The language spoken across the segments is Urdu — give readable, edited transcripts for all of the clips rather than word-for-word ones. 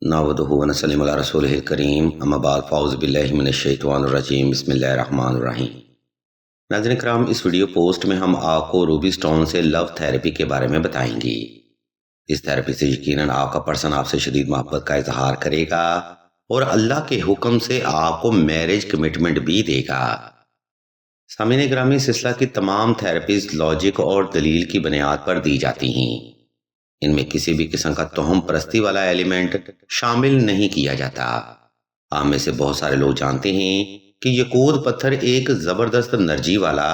نحمدہ و نصلی علی رسولہ الکریم اما بعد فاعوذ باللہ من الشیطان الرجیم بسم اللہ الرحمن الرحیم۔ ناظرین کرام، اس ویڈیو پوسٹ میں ہم آپ کو روبی سٹون سے لو تھیراپی کے بارے میں بتائیں گے۔ اس تھیراپی سے یقیناً آپ کا پرسن آپ سے شدید محبت کا اظہار کرے گا اور اللہ کے حکم سے آپ کو میرج کمٹمنٹ بھی دے گا۔ سامعین گرامی، اس سلسلہ کی تمام تھیراپیز لاجک اور دلیل کی بنیاد پر دی جاتی ہیں۔ ان میں کسی بھی قسم کا توہم پرستی والا ایلیمنٹ شامل نہیں کیا جاتا۔ عام میں سے بہت سارے لوگ جانتے ہیں کہ یقود پتھر ایک زبردست انرجی والا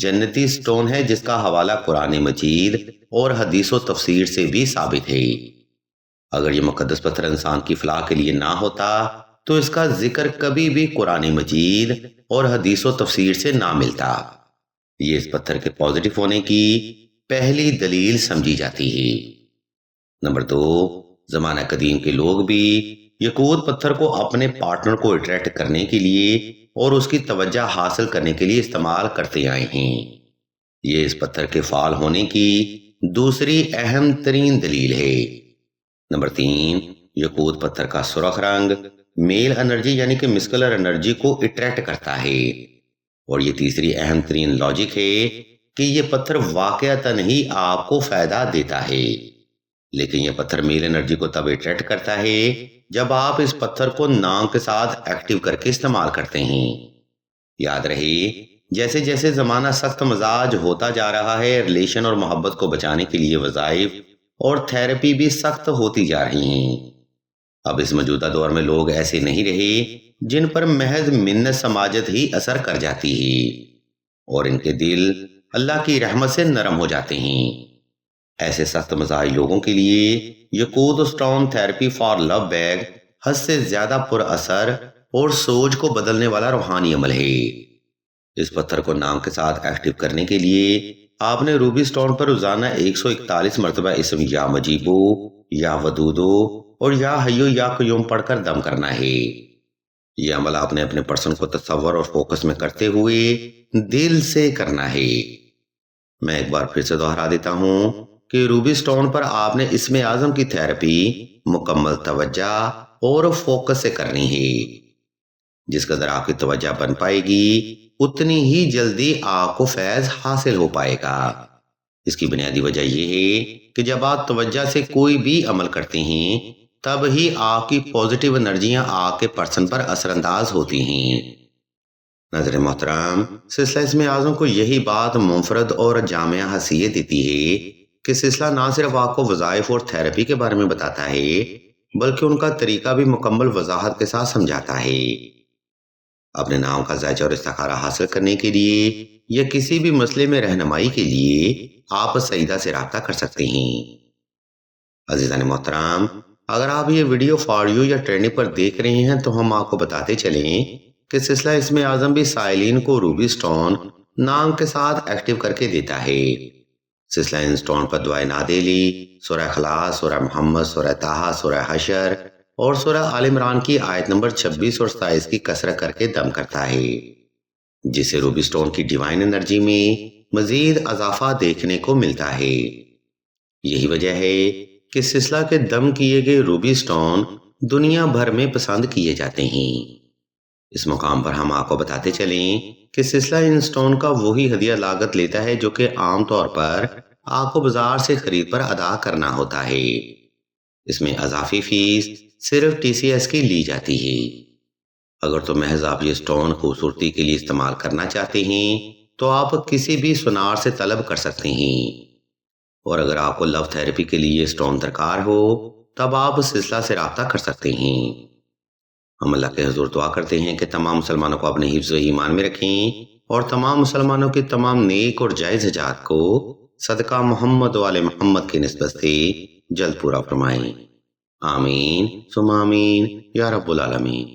جنتی سٹون ہے جس کا حوالہ قرآن مجید اور حدیث و تفسیر سے بھی ثابت ہے۔ اگر یہ مقدس پتھر انسان کی فلاح کے لیے نہ ہوتا تو اس کا ذکر کبھی بھی قرآن مجید اور حدیث و تفسیر سے نہ ملتا۔ یہ اس پتھر کے پازیٹو ہونے کی پہلی دلیل سمجھی جاتی ہے۔ نمبر 2، زمانہ قدیم کے لوگ بھی یقود پتھر کو اپنے پارٹنر کو اٹریکٹ کرنے کے لیے اور اس کی توجہ حاصل کرنے کے لیے استعمال کرتے آئے ہیں۔ یہ اس پتھر کے فعال ہونے کی دوسری اہم ترین دلیل ہے۔ نمبر 3، یقود پتھر کا سرخ رنگ میل انرجی یعنی کہ مسکولر انرجی کو اٹریکٹ کرتا ہے، اور یہ تیسری اہم ترین لاجک ہے کہ یہ پتھر واقعتاً ہی آپ کو فائدہ دیتا ہے۔ لیکن یہ پتھر میل انرجی کو تب اٹریکٹ کرتا ہے جب آپ اس پتھر کو نام کے ساتھ ایکٹیو کر کے استعمال کرتے ہیں۔ یاد رہے، جیسے جیسے زمانہ سخت مزاج ہوتا جا رہا ہے، ریلیشن اور محبت کو بچانے کے لیے وظائف اور تھیراپی بھی سخت ہوتی جا رہی ہیں۔ اب اس موجودہ دور میں لوگ ایسے نہیں رہے جن پر محض منت سماجت ہی اثر کر جاتی ہے اور ان کے دل اللہ کی رحمت سے نرم ہو جاتے ہیں۔ ایسے سخت مزاج لوگوں کے لیے یقود stone therapy for low back حد سے زیادہ پر اثر اور سوچ کو بدلنے والا روحانی عمل ہے۔ اس پتھر کو نام کے ساتھ ایکٹیو کرنے کے لیے آپ نے روبی سٹون پر روزانہ 141 مرتبہ اسم یا مجیبو یا ودودو اور یا حیو یا قیوم پڑھ کر دم کرنا ہے۔ یہ عمل آپ نے اپنے پرسن کو تصور اور فوکس میں کرتے ہوئے دل سے کرنا ہے۔ میں ایک بار پھر سے دہرا دیتا ہوں کہ روبی سٹون پر آپ نے اسم اعظم کی تھیراپی مکمل توجہ اور فوکس سے کرنی ہے۔ جس قدر آپ کی توجہ بن پائے گی اتنی ہی جلدی آپ کو فیض حاصل ہو پائے گا۔ اس کی بنیادی وجہ یہ ہے کہ جب آپ توجہ سے کوئی بھی عمل کرتے ہیں تب ہی آپ کی پازیٹیو انرجیاں آپ کے پرسن پر اثر انداز ہوتی ہیں۔ ناظرین محترم، سلسلہ اسم اعظم کو یہی بات منفرد اور جامعہ حیثیت دیتی ہے کہ سلسلہ نہ صرف آپ کو وظائف اور تھیراپی کے بارے میں بتاتا ہے بلکہ ان کا طریقہ بھی مکمل وضاحت کے ساتھ سمجھاتا ہے۔ اپنے نام کا ذائچہ اور استخارہ حاصل کرنے کے لیے یا کسی بھی مسئلے میں رہنمائی کے لیے آپ سعیدہ سے رابطہ کر سکتے ہیں۔ عزیزان محترم، اگر آپ یہ ویڈیو فار یو یا ٹرینڈنگ پر دیکھ رہے ہیں تو ہم آپ کو بتاتے چلیں کہ سلسلہ اسم اعظم بھی سائلین کو روبی سٹون نام کے ساتھ ایکٹیو کر کے دیتا ہے۔ سلسلہ ان سٹون پر دعائے نادیلی، سورہ اخلاص، سورہ محمد، سورہ طٰہٰ، سورہ حشر اور سورہ آل عمران کی آیت نمبر 26 اور 27 کی کثرت کر کے دم کرتا ہے، جس سے روبی سٹون کی ڈیوائن انرجی میں مزید اضافہ دیکھنے کو ملتا ہے۔ یہی وجہ ہے کہ سلسلہ کے دم کیے گئے روبی سٹون دنیا بھر میں پسند کیے جاتے ہیں۔ اس مقام پر ہم آپ کو بتاتے چلیں کہ سلسلہ ان سٹون کا وہی ہدیہ لاگت لیتا ہے جو کہ عام طور پر آپ کو بازار سے خرید پر ادا کرنا ہوتا ہے۔ اس میں اضافی فیس صرف TCS کی لی جاتی ہے۔ اگر تو محض آپ یہ سٹون خوبصورتی کے لیے استعمال کرنا چاہتے ہیں تو آپ کسی بھی سونار سے طلب کر سکتے ہیں، اور اگر آپ کو لو تھیراپی کے لیے سٹون درکار ہو تب آپ سلسلہ سے رابطہ کر سکتے ہیں۔ ہم اللہ کے حضور دعا کرتے ہیں کہ تمام مسلمانوں کو اپنے حفظ و ایمان میں رکھیں اور تمام مسلمانوں کی تمام نیک اور جائز حاجات کو صدقہ محمد و آل محمد کی نسبت سے جلد پورا فرمائیں۔ آمین ثم آمین یا رب العالمین۔